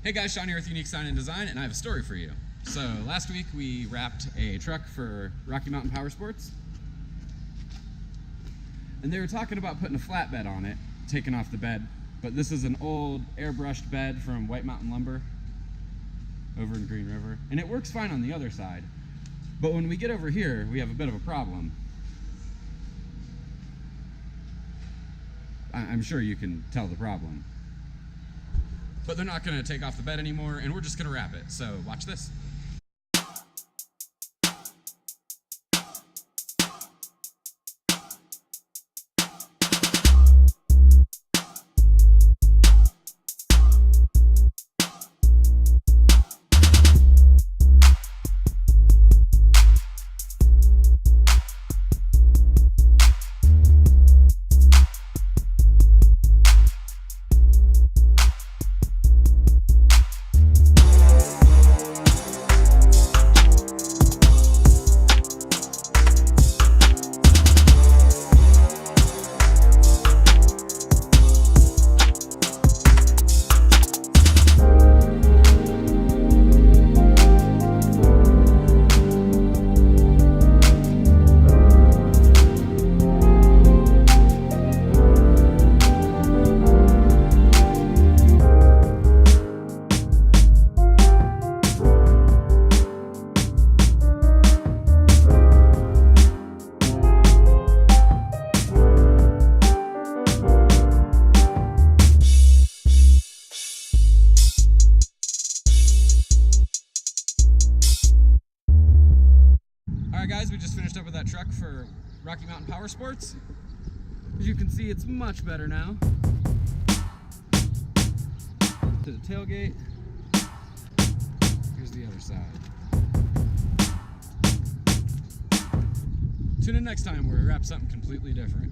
Hey guys, Shawn here with Uneek Sign and Design, and I have a story for you. So last week we wrapped a truck for Mountain Powersports, and they were talking about putting a flatbed on it, taking off the bed, but this is an old airbrushed bed from White Mountain Lumber over in Green River, and it works fine on the other side. But when we get over here, we have a bit of a problem. I'm sure you can tell the problem. But they're not going to take off the bed anymore, and we're just going to wrap it. So watch this. Alright guys, we just finished up with that truck for Mountain Powersports. As you can see, it's much better now. To the tailgate. Here's the other side. Tune in next time where we wrap something completely different.